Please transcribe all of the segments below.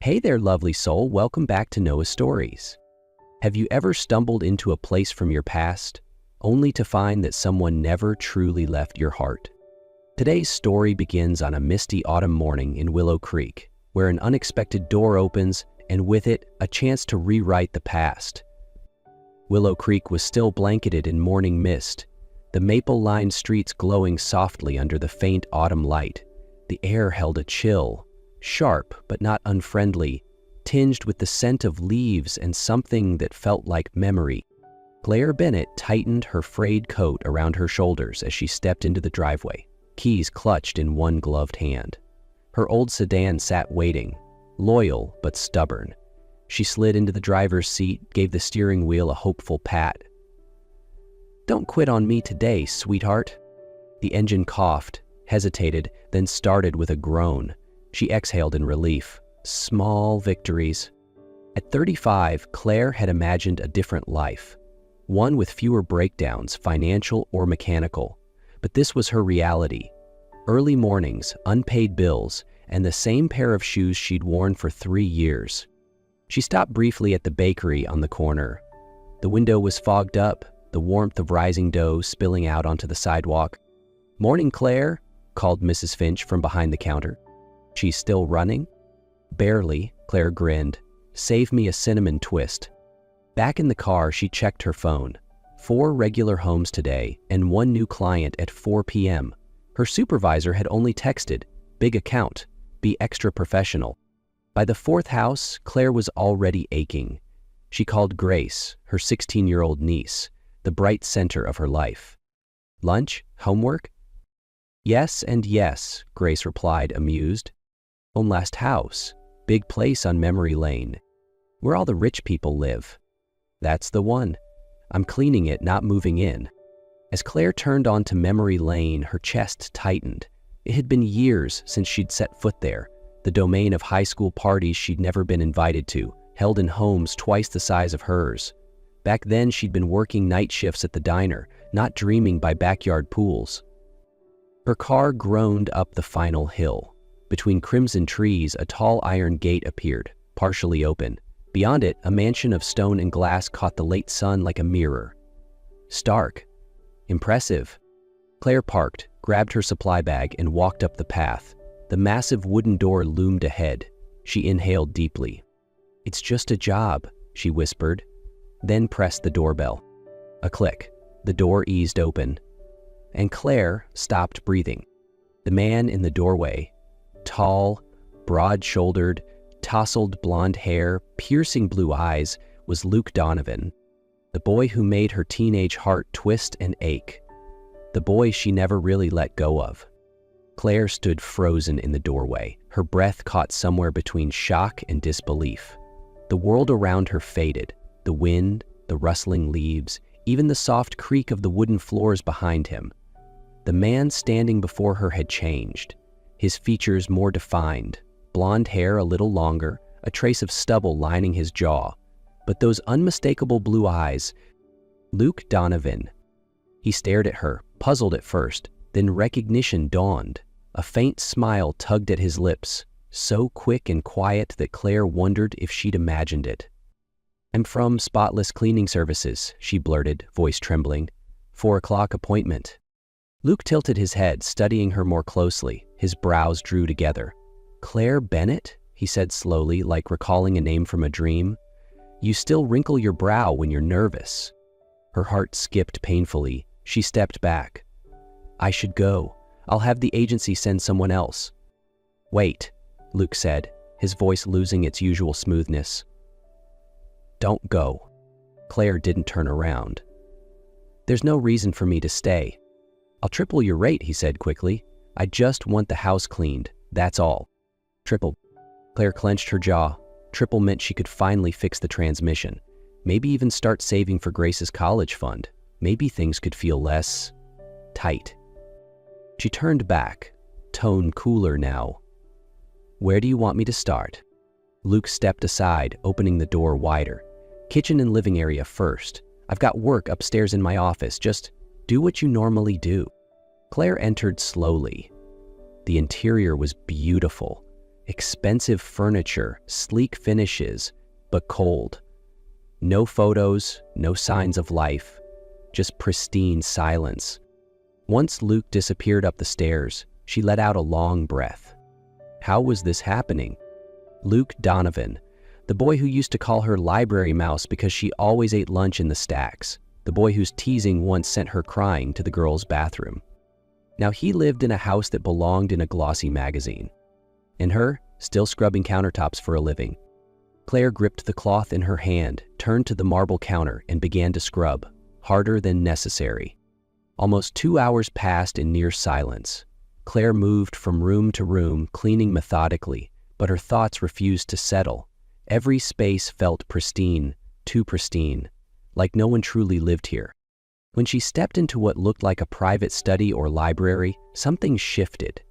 Hey there, lovely soul. Welcome back to Noah's Stories. Have you ever stumbled into a place from your past, only to find that someone never truly left your heart? Today's story begins on a misty autumn morning in Willow Creek, where an unexpected door opens and with it, a chance to rewrite the past. Willow Creek was still blanketed in morning mist, the maple-lined streets glowing softly under the faint autumn light. The air held a chill, sharp but not unfriendly, tinged with the scent of leaves and something that felt like memory. Claire Bennett tightened her frayed coat around her shoulders as she stepped into the driveway, keys clutched in one gloved hand. Her old sedan sat waiting, loyal but stubborn. She slid into the driver's seat, gave the steering wheel a hopeful pat. "Don't quit on me today, sweetheart." The engine coughed, hesitated, then started with a groan. She exhaled in relief. Small victories. At 35, Claire had imagined a different life, one with fewer breakdowns, financial or mechanical. But this was her reality. Early mornings, unpaid bills, and the same pair of shoes she'd worn for 3 years. She stopped briefly at the bakery on the corner. The window was fogged up, the warmth of rising dough spilling out onto the sidewalk. "Morning, Claire," called Mrs. Finch from behind the counter. "She's still running?" "Barely," Claire grinned. "Save me a cinnamon twist." Back in the car, she checked her phone. 4 regular homes today and 1 new client at 4 p.m. Her supervisor had only texted, "Big account, be extra professional." By the 4th house, Claire was already aching. She called Grace, her 16-year-old niece, the bright center of her life. "Lunch? Homework?" "Yes and yes," Grace replied, amused. "Own last house, big place on Memory Lane, where all the rich people live." "That's the one. I'm cleaning it, not moving in." As Claire turned onto Memory Lane, her chest tightened. It had been years since she'd set foot there, the domain of high school parties she'd never been invited to, held in homes twice the size of hers. Back then, she'd been working night shifts at the diner, not dreaming by backyard pools. Her car groaned up the final hill. Between crimson trees, a tall iron gate appeared, partially open. Beyond it, a mansion of stone and glass caught the late sun like a mirror. Stark. Impressive. Claire parked, grabbed her supply bag, and walked up the path. The massive wooden door loomed ahead. She inhaled deeply. "It's just a job," she whispered, then pressed the doorbell. A click. The door eased open, and Claire stopped breathing. The man in the doorway, tall, broad-shouldered, tousled blonde hair, piercing blue eyes, was Luke Donovan, the boy who made her teenage heart twist and ache, the boy she never really let go of. Claire stood frozen in the doorway, her breath caught somewhere between shock and disbelief. The world around her faded, the wind, the rustling leaves, even the soft creak of the wooden floors behind him. The man standing before her had changed, his features more defined, blonde hair a little longer, a trace of stubble lining his jaw. But those unmistakable blue eyes, Luke Donovan. He stared at her, puzzled at first, then recognition dawned. A faint smile tugged at his lips, so quick and quiet that Claire wondered if she'd imagined it. "I'm from Spotless Cleaning Services," she blurted, voice trembling. 4 o'clock appointment." Luke tilted his head, studying her more closely. His brows drew together. "Claire Bennett?" he said slowly, like recalling a name from a dream. "You still wrinkle your brow when you're nervous." Her heart skipped painfully. She stepped back. "I should go. I'll have the agency send someone else." "Wait," Luke said, his voice losing its usual smoothness. "Don't go." Claire didn't turn around. "There's no reason for me to stay." "I'll triple your rate," he said quickly. "I just want the house cleaned, that's all." "Triple." Claire clenched her jaw. Triple meant she could finally fix the transmission. Maybe even start saving for Grace's college fund. Maybe things could feel less tight. She turned back, tone cooler now. "Where do you want me to start?" Luke stepped aside, opening the door wider. "Kitchen and living area first. I've got work upstairs in my office. Just do what you normally do." Claire entered slowly. The interior was beautiful. expensive furniture, sleek finishes, but cold. No photos, no signs of life, just pristine silence. Once Luke disappeared up the stairs, she let out a long breath. How was this happening? Luke Donovan, the boy who used to call her library mouse because she always ate lunch in the stacks, the boy whose teasing once sent her crying to the girls' bathroom. Now he lived in a house that belonged in a glossy magazine. And her, still scrubbing countertops for a living. Claire gripped the cloth in her hand, turned to the marble counter, and began to scrub, harder than necessary. Almost 2 hours passed in near silence. Claire moved from room to room, cleaning methodically, but her thoughts refused to settle. Every space felt pristine, too pristine, like no one truly lived here. When she stepped into what looked like a private study or library, something shifted.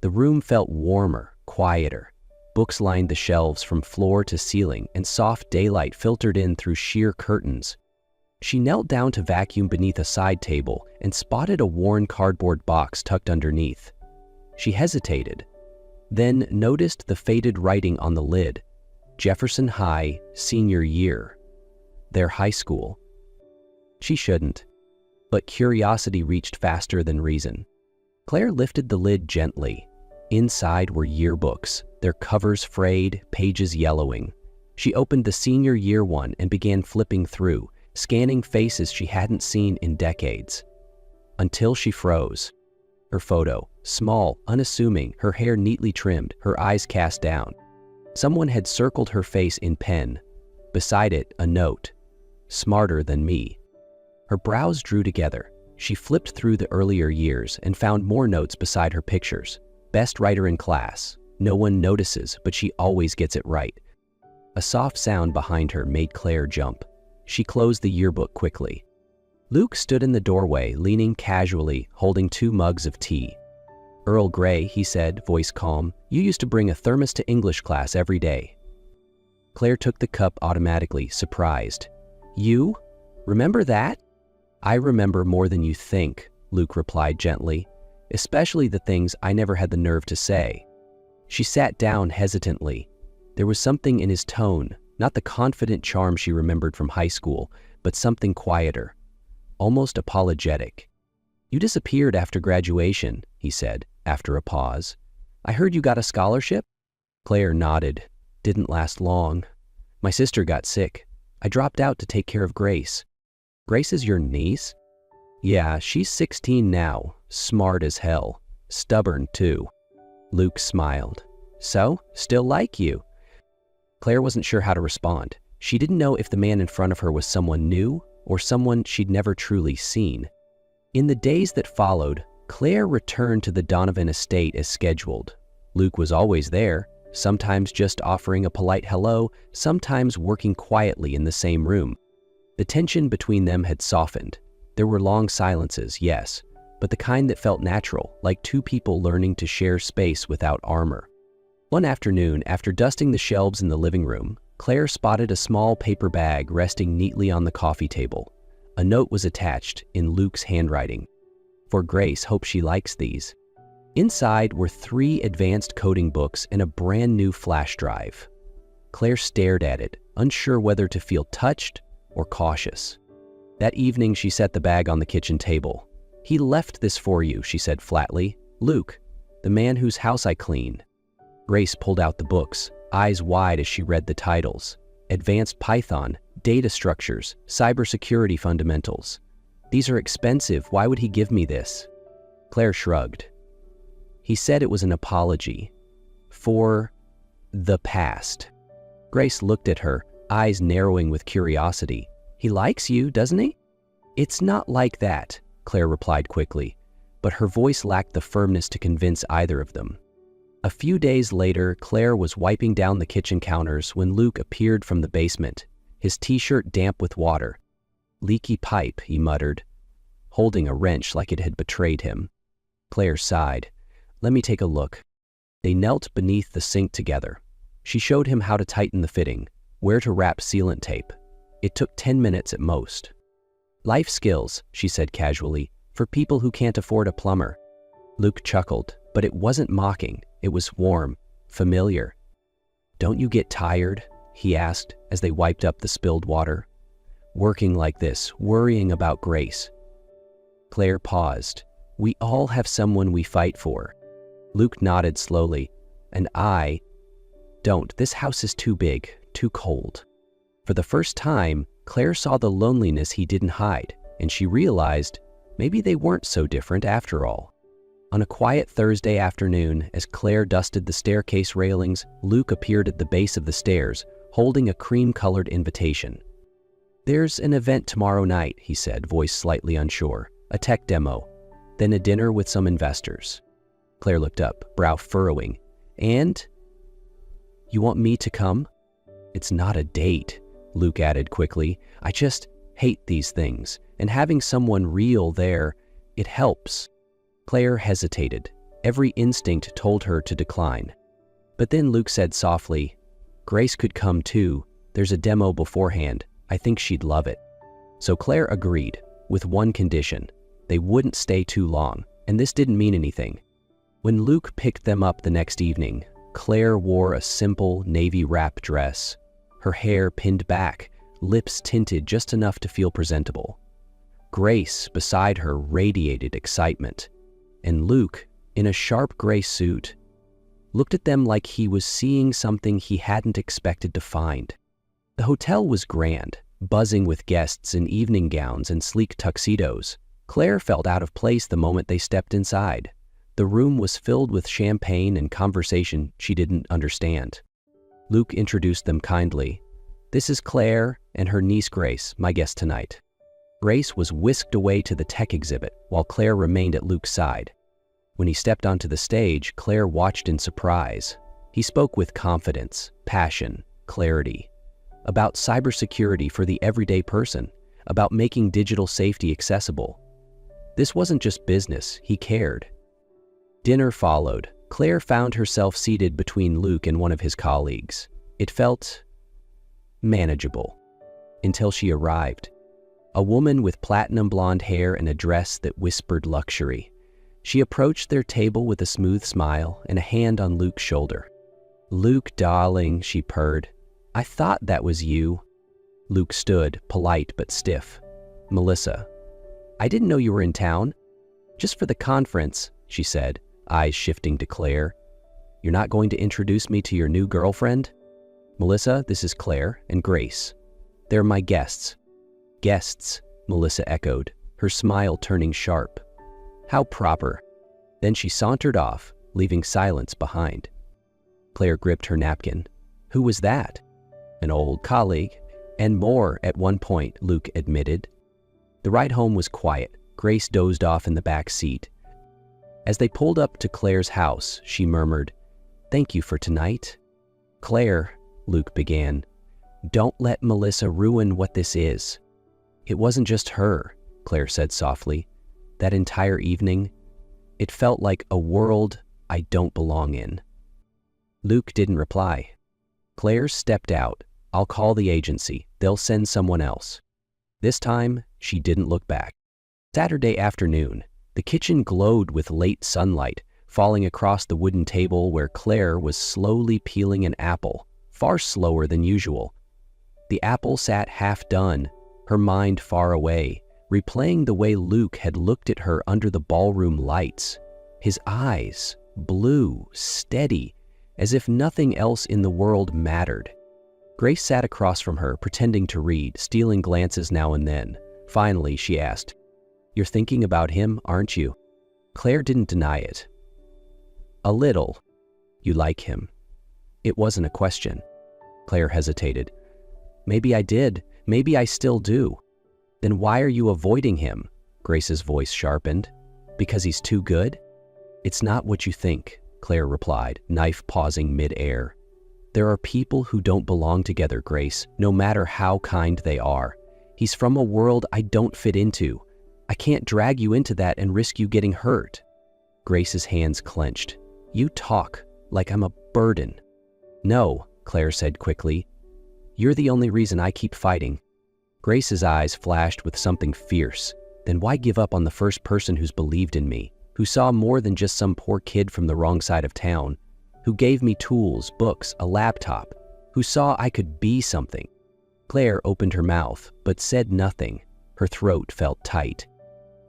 The room felt warmer, quieter. Books lined the shelves from floor to ceiling, and soft daylight filtered in through sheer curtains. She knelt down to vacuum beneath a side table and spotted a worn cardboard box tucked underneath. She hesitated, then noticed the faded writing on the lid. Jefferson High, senior year. Their high school. She shouldn't. But curiosity reached faster than reason. Claire lifted the lid gently. Inside were yearbooks, their covers frayed, pages yellowing. She opened the senior year one and began flipping through, scanning faces she hadn't seen in decades. Until she froze. Her photo, small, unassuming, her hair neatly trimmed, her eyes cast down. Someone had circled her face in pen. Beside it, a note. Smarter than me. Her brows drew together. She flipped through the earlier years and found more notes beside her pictures. Best writer in class. No one notices, but she always gets it right. A soft sound behind her made Claire jump. She closed the yearbook quickly. Luke stood in the doorway, leaning casually, holding 2 mugs of tea. Earl Grey, he said, voice calm. You used to bring a thermos to English class every day. Claire took the cup automatically, surprised. You? Remember that? I remember more than you think, Luke replied gently, especially the things I never had the nerve to say. She sat down hesitantly. There was something in his tone, not the confident charm she remembered from high school, but something quieter, almost apologetic. You disappeared after graduation, he said, after a pause. I heard you got a scholarship? Claire nodded. Didn't last long. My sister got sick. I dropped out to take care of Grace. Grace is your niece? Yeah, she's 16 now, smart as hell, stubborn too. Luke smiled. So, still like you? Claire wasn't sure how to respond. She didn't know if the man in front of her was someone new or someone she'd never truly seen. In the days that followed, Claire returned to the Donovan estate as scheduled. Luke was always there, sometimes just offering a polite hello, sometimes working quietly in the same room. The tension between them had softened. There were long silences, yes, but the kind that felt natural, like 2 people learning to share space without armor. One afternoon, after dusting the shelves in the living room, Claire spotted a small paper bag resting neatly on the coffee table. A note was attached, in Luke's handwriting. For Grace, hope she likes these. Inside were 3 advanced coding books and a brand new flash drive. Claire stared at it, unsure whether to feel touched or cautious. That evening, she set the bag on the kitchen table. He left this for you, she said flatly. Luke, the man whose house I clean. Grace pulled out the books, eyes wide as she read the titles. Advanced Python, Data Structures, Cybersecurity Fundamentals. These are expensive, why would he give me this? Claire shrugged. He said it was an apology. For the past. Grace looked at her, eyes narrowing with curiosity. He likes you, doesn't he? It's not like that, Claire replied quickly, but her voice lacked the firmness to convince either of them. A few days later, Claire was wiping down the kitchen counters when Luke appeared from the basement, his t-shirt damp with water. Leaky pipe, he muttered, holding a wrench like it had betrayed him. Claire sighed. Let me take a look. They knelt beneath the sink together. She showed him how to tighten the fitting, where to wrap sealant tape. It took 10 minutes at most. Life skills, she said casually, for people who can't afford a plumber. Luke chuckled, but it wasn't mocking. It was warm, familiar. "Don't you get tired?" he asked as they wiped up the spilled water. "Working like this, worrying about Grace." Claire paused. "We all have someone we fight for." Luke nodded slowly. "And I don't. This house is too big, too cold." For the first time, Claire saw the loneliness he didn't hide, and she realized maybe they weren't so different after all. On a quiet Thursday afternoon, as Claire dusted the staircase railings, Luke appeared at the base of the stairs, holding a cream-colored invitation. "There's an event tomorrow night," he said, voice slightly unsure. "A tech demo, then a dinner with some investors." Claire looked up, brow furrowing. "And? You want me to come?" "It's not a date," Luke added quickly. "I just hate these things, and having someone real there, it helps." Claire hesitated. Every instinct told her to decline. But then Luke said softly, "Grace could come too. There's a demo beforehand. I think she'd love it." So Claire agreed, with one condition. They wouldn't stay too long, and this didn't mean anything. When Luke picked them up the next evening, Claire wore a simple navy wrap dress, her hair pinned back, lips tinted just enough to feel presentable. Grace, beside her, radiated excitement, and Luke, in a sharp gray suit, looked at them like he was seeing something he hadn't expected to find. The hotel was grand, buzzing with guests in evening gowns and sleek tuxedos. Claire felt out of place the moment they stepped inside. The room was filled with champagne and conversation she didn't understand. Luke introduced them kindly. "This is Claire and her niece Grace, my guest tonight." Grace was whisked away to the tech exhibit, while Claire remained at Luke's side. When he stepped onto the stage, Claire watched in surprise. He spoke with confidence, passion, clarity, about cybersecurity for the everyday person, about making digital safety accessible. This wasn't just business, he cared. Dinner followed. Claire found herself seated between Luke and one of his colleagues. It felt manageable, until she arrived. A woman with platinum blonde hair and a dress that whispered luxury. She approached their table with a smooth smile and a hand on Luke's shoulder. "Luke, darling," she purred. "I thought that was you." Luke stood, polite but stiff. "Melissa, I didn't know you were in town." "Just for the conference," she said, eyes shifting to Claire. "You're not going to introduce me to your new girlfriend?" "Melissa, this is Claire and Grace. They're my guests." "Guests," Melissa echoed, her smile turning sharp. "How proper." Then she sauntered off, leaving silence behind. Claire gripped her napkin. "Who was that?" "An old colleague, and more at one point," Luke admitted. The ride home was quiet. Grace dozed off in the back seat. As they pulled up to Claire's house, she murmured, "Thank you for tonight." "Claire," Luke began, "don't let Melissa ruin what this is." "It wasn't just her," Claire said softly. "That entire evening, it felt like a world I don't belong in." Luke didn't reply. Claire stepped out. "I'll call the agency. They'll send someone else." This time, she didn't look back. Saturday afternoon, the kitchen glowed with late sunlight, falling across the wooden table where Claire was slowly peeling an apple, far slower than usual. The apple sat half done, her mind far away, replaying the way Luke had looked at her under the ballroom lights. His eyes, blue, steady, as if nothing else in the world mattered. Grace sat across from her, pretending to read, stealing glances now and then. Finally, she asked, "You're thinking about him, aren't you?" Claire didn't deny it. "A little." "You like him?" It wasn't a question. Claire hesitated. "Maybe I did. Maybe I still do." "Then why are you avoiding him?" Grace's voice sharpened. "Because he's too good?" "It's not what you think," Claire replied, knife pausing mid-air. "There are people who don't belong together, Grace, no matter how kind they are. He's from a world I don't fit into. I can't drag you into that and risk you getting hurt." Grace's hands clenched. "You talk like I'm a burden." "No," Claire said quickly. "You're the only reason I keep fighting." Grace's eyes flashed with something fierce. "Then why give up on the first person who's believed in me, who saw more than just some poor kid from the wrong side of town?" who gave me tools, books, a laptop, who saw I could be something. Claire opened her mouth, but said nothing. Her throat felt tight.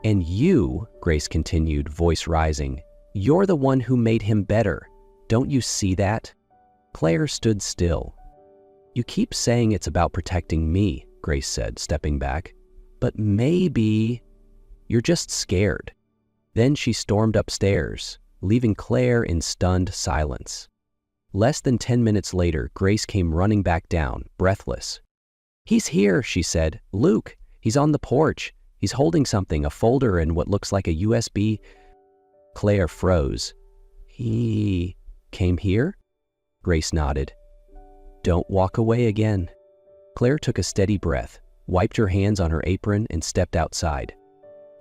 And you, Grace continued, voice rising, you're the one who made him better. Don't you see that? Claire stood still. You keep saying it's about protecting me, Grace said, stepping back. But maybe you're just scared. Then she stormed upstairs, leaving Claire in stunned silence. Less than 10 minutes later, Grace came running back down, breathless. He's here, she said. Luke, he's on the porch. He's holding something, a folder and what looks like a USB. Claire froze. He came here? Grace nodded. Don't walk away again. Claire took a steady breath, wiped her hands on her apron, and stepped outside.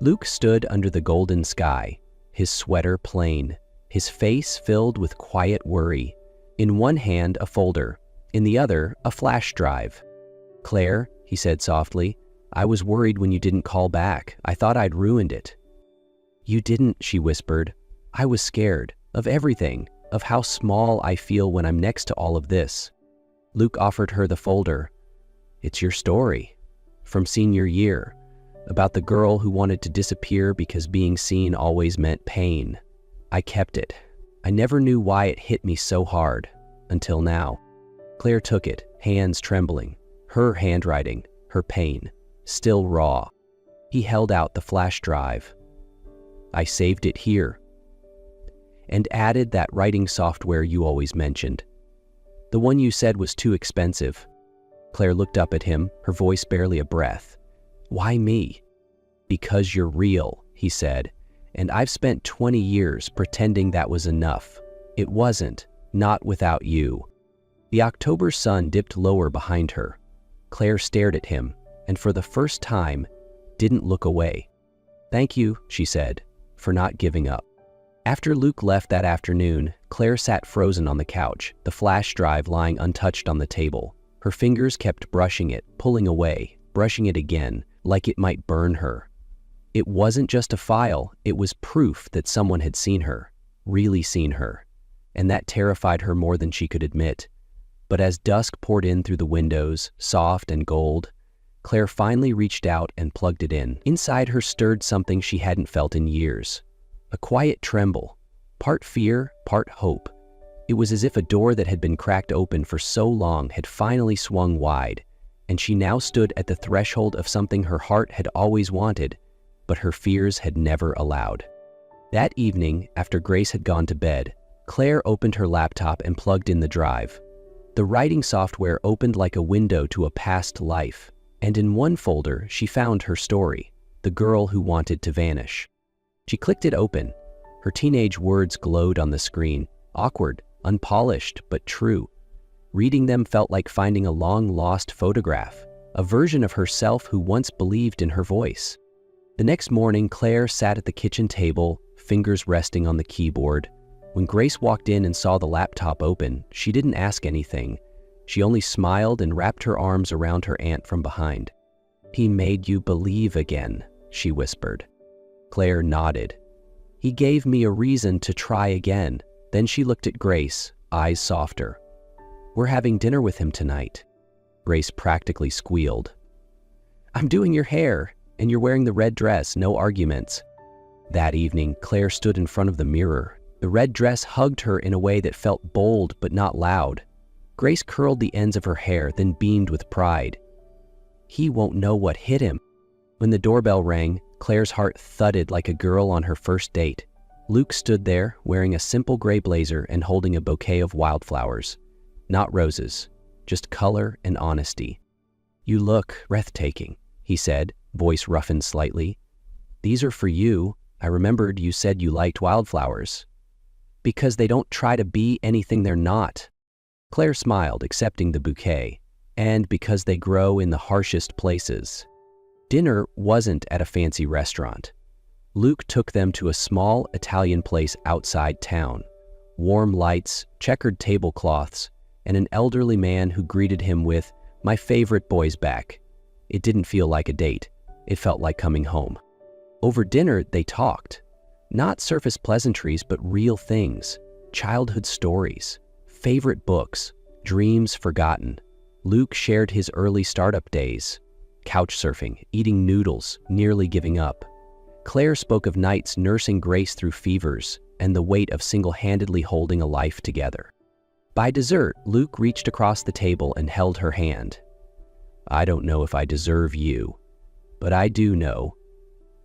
Luke stood under the golden sky, his sweater plain, his face filled with quiet worry. In one hand, a folder, in the other, a flash drive. Claire, he said softly, I was worried when you didn't call back. I thought I'd ruined it. You didn't, she whispered. I was scared, of everything, of how small I feel when I'm next to all of this. Luke offered her the folder. It's your story, from senior year, about the girl who wanted to disappear because being seen always meant pain. I kept it. I never knew why it hit me so hard, until now. Claire took it, hands trembling, her handwriting, her pain, still raw. He held out the flash drive. I saved it here, and added that writing software you always mentioned. The one you said was too expensive. Claire looked up at him, her voice barely a breath. Why me? Because you're real, he said, and I've spent 20 years pretending that was enough. It wasn't, not without you. The October sun dipped lower behind her. Claire stared at him, and for the first time, didn't look away. Thank you, she said, for not giving up. After Luke left that afternoon, Claire sat frozen on the couch, the flash drive lying untouched on the table. Her fingers kept brushing it, pulling away, brushing it again, like it might burn her. It wasn't just a file, it was proof that someone had seen her, really seen her, and that terrified her more than she could admit. But as dusk poured in through the windows, soft and gold, Claire finally reached out and plugged it in. Inside her stirred something she hadn't felt in years. A quiet tremble, part fear, part hope. It was as if a door that had been cracked open for so long had finally swung wide, and she now stood at the threshold of something her heart had always wanted, but her fears had never allowed. That evening, after Grace had gone to bed, Claire opened her laptop and plugged in the drive. The writing software opened like a window to a past life, and in one folder she found her story, The Girl Who Wanted to Vanish. She clicked it open. Her teenage words glowed on the screen, awkward, unpolished, but true. Reading them felt like finding a long-lost photograph, a version of herself who once believed in her voice. The next morning, Claire sat at the kitchen table, fingers resting on the keyboard. When Grace walked in and saw the laptop open, she didn't ask anything. She only smiled and wrapped her arms around her aunt from behind. He made you believe again, she whispered. Claire nodded. He gave me a reason to try again. Then she looked at Grace, eyes softer. We're having dinner with him tonight. Grace practically squealed. I'm doing your hair, and you're wearing the red dress, no arguments. That evening, Claire stood in front of the mirror. The red dress hugged her in a way that felt bold but not loud. Grace curled the ends of her hair, then beamed with pride. He won't know what hit him. When the doorbell rang, Claire's heart thudded like a girl on her first date. Luke stood there, wearing a simple gray blazer and holding a bouquet of wildflowers. Not roses, just color and honesty. You look breathtaking, he said, voice roughened slightly. These are for you. I remembered you said you liked wildflowers. Because they don't try to be anything they're not. Claire smiled, accepting the bouquet. And because they grow in the harshest places. Dinner wasn't at a fancy restaurant. Luke took them to a small Italian place outside town. Warm lights, checkered tablecloths, and an elderly man who greeted him with, "My favorite boy's back." It didn't feel like a date. It felt like coming home. Over dinner, they talked. Not surface pleasantries, but real things. childhood stories, favorite books, dreams forgotten. Luke shared his early startup days, couch surfing, eating noodles, nearly giving up. Claire spoke of nights nursing Grace through fevers and the weight of single-handedly holding a life together. By dessert, Luke reached across the table and held her hand. I don't know if I deserve you, but I do know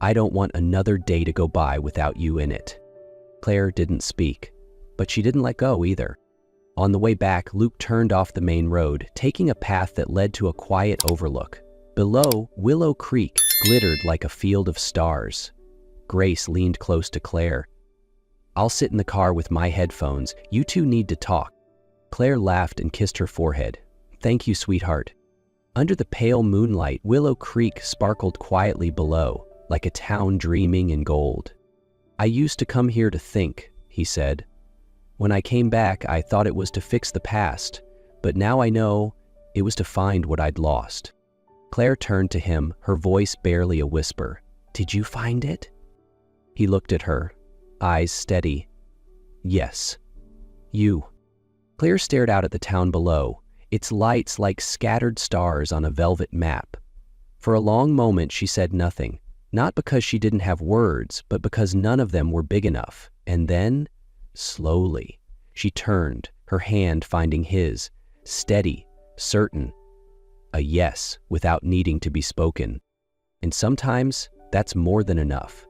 I don't want another day to go by without you in it. Claire didn't speak, but she didn't let go either. On the way back, Luke turned off the main road, taking a path that led to a quiet overlook. Below, Willow Creek glittered like a field of stars. Grace leaned close to Claire. I'll sit in the car with my headphones. You two need to talk. Claire laughed and kissed her forehead. Thank you, sweetheart. Under the pale moonlight, Willow Creek sparkled quietly below, like a town dreaming in gold. I used to come here to think, he said. When I came back, I thought it was to fix the past, but now I know it was to find what I'd lost. Claire turned to him, her voice barely a whisper. Did you find it? He looked at her, eyes steady. Yes. You. Claire stared out at the town below, its lights like scattered stars on a velvet map. For a long moment she said nothing, not because she didn't have words, but because none of them were big enough. And then, slowly, she turned, her hand finding his, steady, certain. A yes without needing to be spoken. And sometimes that's more than enough.